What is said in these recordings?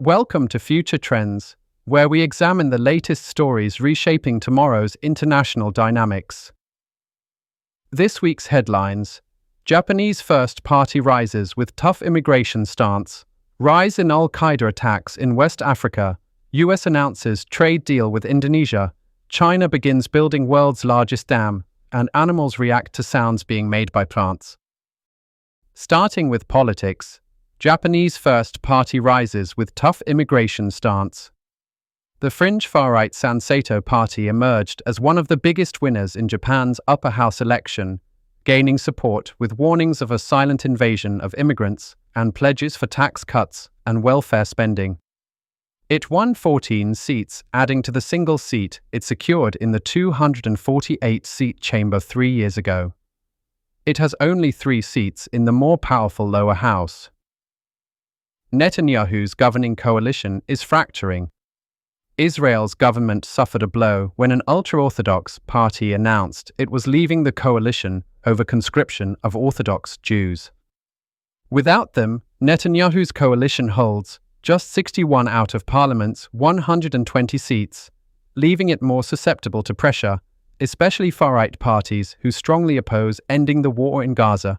Welcome to Future Trends, where we examine the latest stories reshaping tomorrow's international dynamics. This week's headlines: Japanese First Party rises with tough immigration stance, rise in Al-Qaeda attacks in West Africa, US announces trade deal with Indonesia, China begins building world's largest dam, and animals react to sounds being made by plants. Starting with politics, Japanese First Party rises with tough immigration stance. The fringe far-right Sansato Party emerged as one of the biggest winners in Japan's upper house election, gaining support with warnings of a silent invasion of immigrants and pledges for tax cuts and welfare spending. It won 14 seats, adding to the single seat it secured in the 248-seat chamber 3 years ago. It has only 3 seats in the more powerful lower house. Netanyahu's governing coalition is fracturing. Israel's government suffered a blow when an ultra-Orthodox party announced it was leaving the coalition over conscription of Orthodox Jews. Without them, Netanyahu's coalition holds just 61 out of Parliament's 120 seats, leaving it more susceptible to pressure, especially far-right parties who strongly oppose ending the war in Gaza.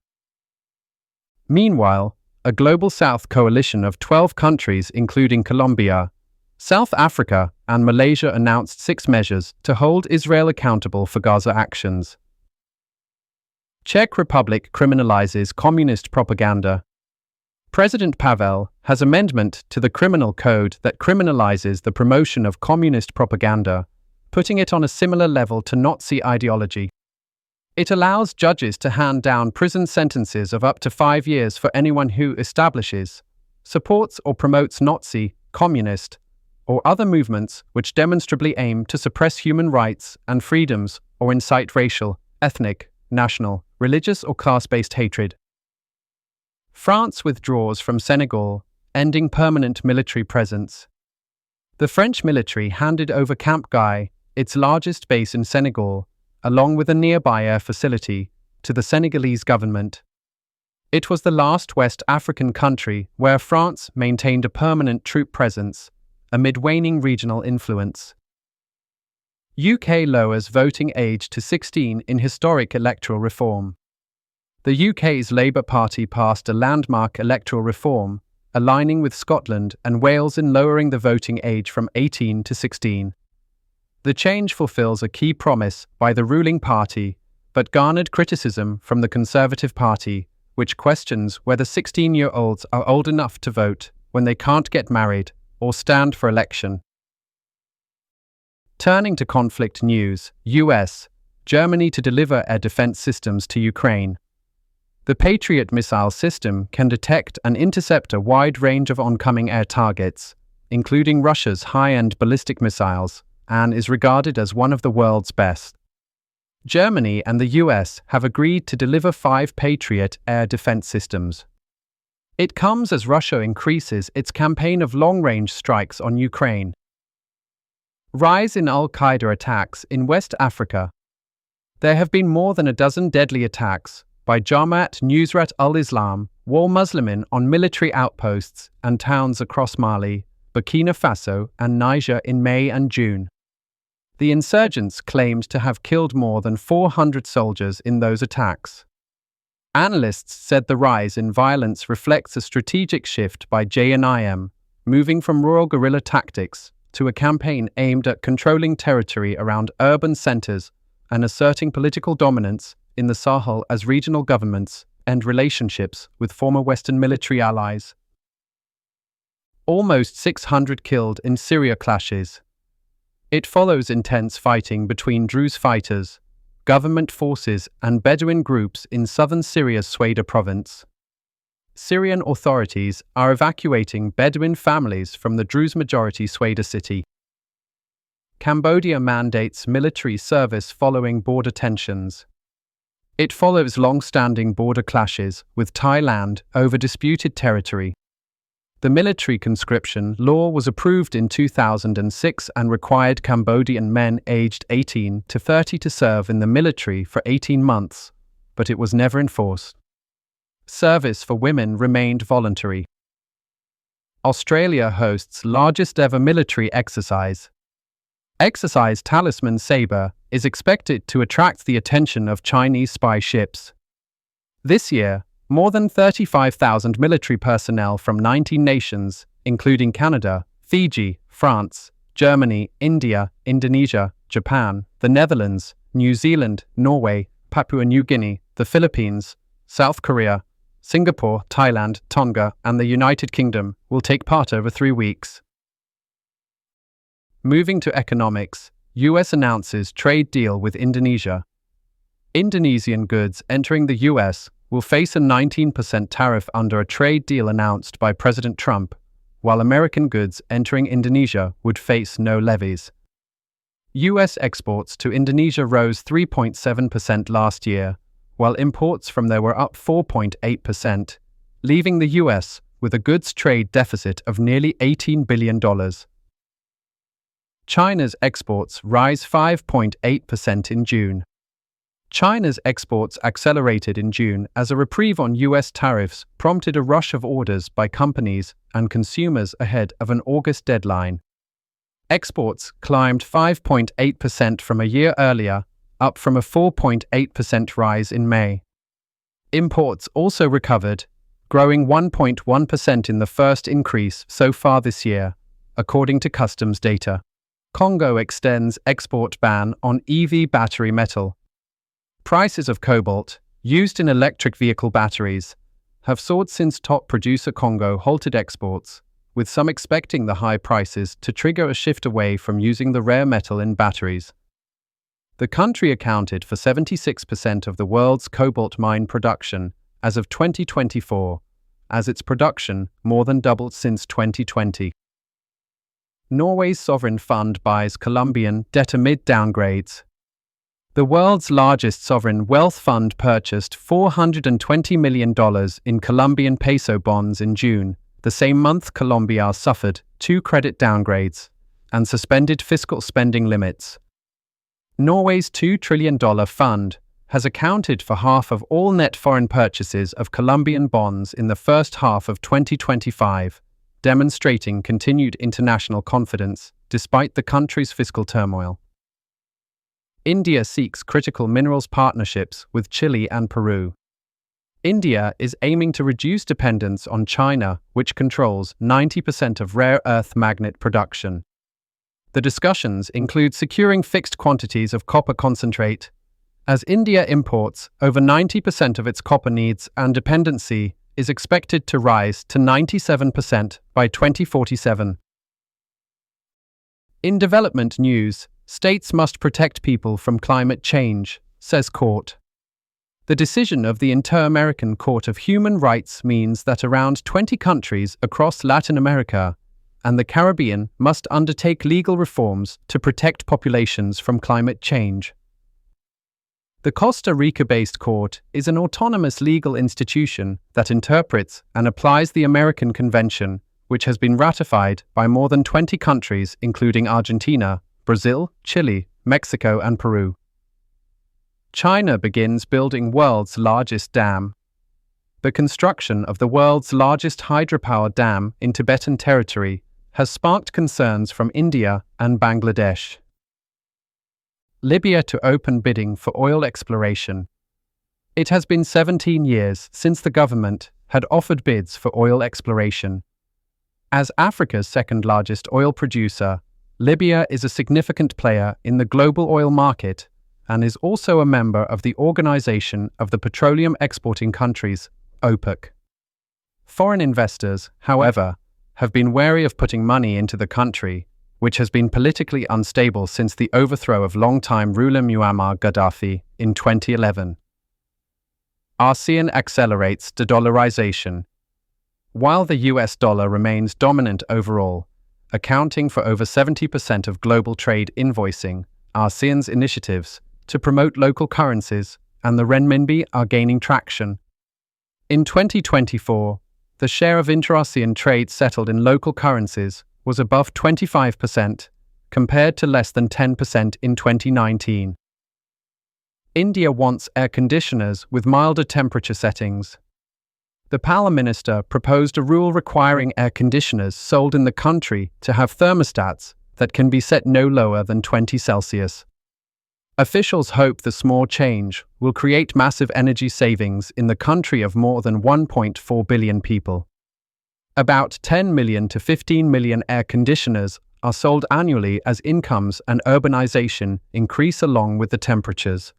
Meanwhile, a Global South coalition of 12 countries including Colombia, South Africa, and Malaysia announced 6 measures to hold Israel accountable for Gaza actions. Czech Republic criminalises communist propaganda. President Pavel has amendment to the criminal code that criminalizes the promotion of communist propaganda, putting it on a similar level to Nazi ideology. It allows judges to hand down prison sentences of up to 5 years for anyone who establishes, supports or promotes Nazi, communist, or other movements which demonstrably aim to suppress human rights and freedoms or incite racial, ethnic, national, religious or class-based hatred. France withdraws from Senegal, ending permanent military presence. The French military handed over Camp Guy, its largest base in Senegal, along with a nearby air facility, to the Senegalese government. It was the last West African country where France maintained a permanent troop presence, amid waning regional influence. UK lowers voting age to 16 in historic electoral reform. The UK's Labour Party passed a landmark electoral reform, aligning with Scotland and Wales in lowering the voting age from 18 to 16. The change fulfills a key promise by the ruling party, but garnered criticism from the Conservative Party, which questions whether 16-year-olds are old enough to vote when they can't get married or stand for election. Turning to conflict news, US, Germany to deliver air defense systems to Ukraine. The Patriot missile system can detect and intercept a wide range of oncoming air targets, including Russia's high-end ballistic missiles, and is regarded as one of the world's best. Germany and the US have agreed to deliver 5 Patriot air defense systems. It comes as Russia increases its campaign of long-range strikes on Ukraine. Rise in Al-Qaeda attacks in West Africa. There have been more than a dozen deadly attacks by Jamaat Nusrat al-Islam, wal Muslimin on military outposts and towns across Mali, Burkina Faso, and Niger in May and June. The insurgents claimed to have killed more than 400 soldiers in those attacks. Analysts said the rise in violence reflects a strategic shift by JNIM, moving from rural guerrilla tactics to a campaign aimed at controlling territory around urban centers and asserting political dominance in the Sahel as regional governments end relationships with former Western military allies. Almost 600 killed in Syria clashes. It follows intense fighting between Druze fighters, government forces and Bedouin groups in southern Syria's Sweda province. Syrian authorities are evacuating Bedouin families from the Druze-majority Sweda city. Cambodia mandates military service following border tensions. It follows long-standing border clashes with Thailand over disputed territory. The military conscription law was approved in 2006 and required Cambodian men aged 18 to 30 to serve in the military for 18 months, but it was never enforced. Service for women remained voluntary. Australia hosts largest ever military exercise. Exercise Talisman Sabre is expected to attract the attention of Chinese spy ships. This year, more than 35,000 military personnel from 19 nations, including Canada, Fiji, France, Germany, India, Indonesia, Japan, the Netherlands, New Zealand, Norway, Papua New Guinea, the Philippines, South Korea, Singapore, Thailand, Tonga, and the United Kingdom will take part over 3 weeks. Moving to economics, US announces trade deal with Indonesia. Indonesian goods entering the US will face a 19% tariff under a trade deal announced by President Trump, while American goods entering Indonesia would face no levies. US exports to Indonesia rose 3.7% last year, while imports from there were up 4.8%, leaving the US with a goods trade deficit of nearly $18 billion. China's exports rise 5.8% in June. China's exports accelerated in June as a reprieve on US tariffs prompted a rush of orders by companies and consumers ahead of an August deadline. Exports climbed 5.8% from a year earlier, up from a 4.8% rise in May. Imports also recovered, growing 1.1% in the first increase so far this year, according to customs data. Congo extends export ban on EV battery metal. Prices of cobalt, used in electric vehicle batteries, have soared since top producer Congo halted exports, with some expecting the high prices to trigger a shift away from using the rare metal in batteries. The country accounted for 76% of the world's cobalt mine production as of 2024, as its production more than doubled since 2020. Norway's sovereign fund buys Colombian debt amid downgrades. The world's largest sovereign wealth fund purchased $420 million in Colombian peso bonds in June, the same month Colombia suffered 2 credit downgrades and suspended fiscal spending limits. Norway's $2 trillion fund has accounted for half of all net foreign purchases of Colombian bonds in the first half of 2025, demonstrating continued international confidence despite the country's fiscal turmoil. India seeks critical minerals partnerships with Chile and Peru. India is aiming to reduce dependence on China, which controls 90% of rare earth magnet production. The discussions include securing fixed quantities of copper concentrate, as India imports over 90% of its copper needs and dependency is expected to rise to 97% by 2047. In development news, states must protect people from climate change, says court. The decision of the Inter-American Court of Human Rights means that around 20 countries across Latin America and the Caribbean must undertake legal reforms to protect populations from climate change. The Costa Rica-based court is an autonomous legal institution that interprets and applies the American Convention, which has been ratified by more than 20 countries including Argentina, Brazil, Chile, Mexico, and Peru. China begins building world's largest dam. The construction of the world's largest hydropower dam in Tibetan territory has sparked concerns from India and Bangladesh. Libya to open bidding for oil exploration. It has been 17 years since the government had offered bids for oil exploration. As Africa's second-largest oil producer, Libya is a significant player in the global oil market and is also a member of the Organization of the Petroleum Exporting Countries, OPEC. Foreign investors, however, have been wary of putting money into the country, which has been politically unstable since the overthrow of longtime ruler Muammar Gaddafi in 2011. ASEAN accelerates de-dollarization. While the US dollar remains dominant overall, accounting for over 70% of global trade invoicing, ASEAN's initiatives to promote local currencies and the renminbi are gaining traction. In 2024, the share of inter-ASEAN trade settled in local currencies was above 25%, compared to less than 10% in 2019. India wants air conditioners with milder temperature settings. The Pala minister proposed a rule requiring air conditioners sold in the country to have thermostats that can be set no lower than 20 Celsius. Officials hope the small change will create massive energy savings in the country of more than 1.4 billion people. About 10 million to 15 million air conditioners are sold annually as incomes and urbanization increase along with the temperatures.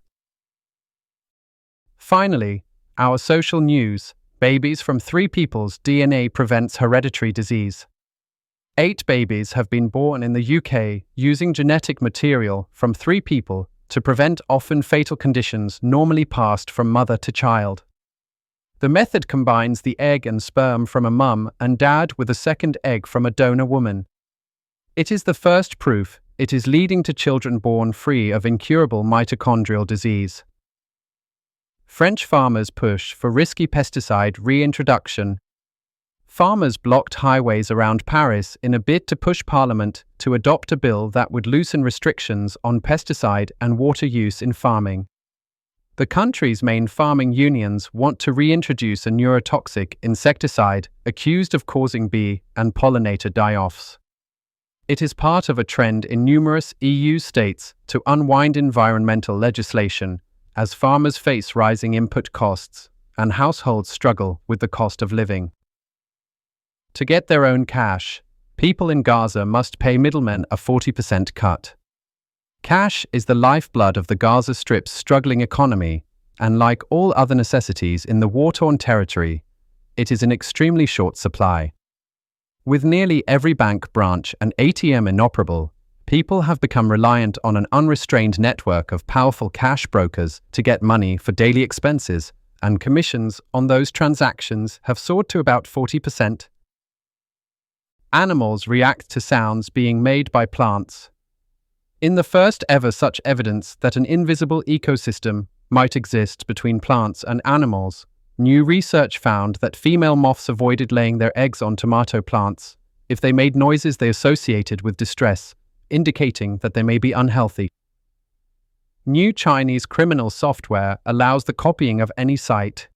Finally, our social news: babies from 3 people's DNA prevents hereditary disease. 8 babies have been born in the UK using genetic material from 3 people to prevent often fatal conditions normally passed from mother to child. The method combines the egg and sperm from a mum and dad with a second egg from a donor woman. It is the first proof it is leading to children born free of incurable mitochondrial disease. French farmers push for risky pesticide reintroduction. Farmers blocked highways around Paris in a bid to push Parliament to adopt a bill that would loosen restrictions on pesticide and water use in farming. The country's main farming unions want to reintroduce a neurotoxic insecticide accused of causing bee and pollinator die-offs. It is part of a trend in numerous EU states to unwind environmental legislation as farmers face rising input costs and households struggle with the cost of living. To get their own cash, people in Gaza must pay middlemen a 40% cut. Cash is the lifeblood of the Gaza Strip's struggling economy, and like all other necessities in the war-torn territory, it is in extremely short supply. With nearly every bank branch and ATM inoperable, people have become reliant on an unrestrained network of powerful cash brokers to get money for daily expenses, and commissions on those transactions have soared to about 40%. Animals react to sounds being made by plants. In the first ever such evidence that an invisible ecosystem might exist between plants and animals, new research found that female moths avoided laying their eggs on tomato plants if they made noises they associated with distress, indicating that they may be unhealthy. New Chinese criminal software allows the copying of any site.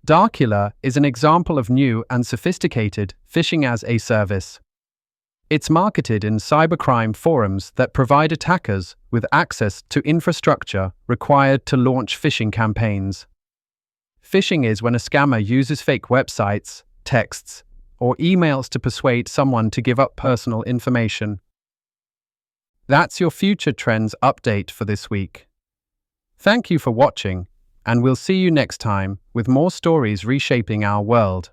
Darkula is an example of new and sophisticated phishing as a service. It's marketed in cybercrime forums that provide attackers with access to infrastructure required to launch phishing campaigns. Phishing is when a scammer uses fake websites, texts, or emails to persuade someone to give up personal information. That's your Future Trends update for this week. Thank you for watching, and we'll see you next time with more stories reshaping our world.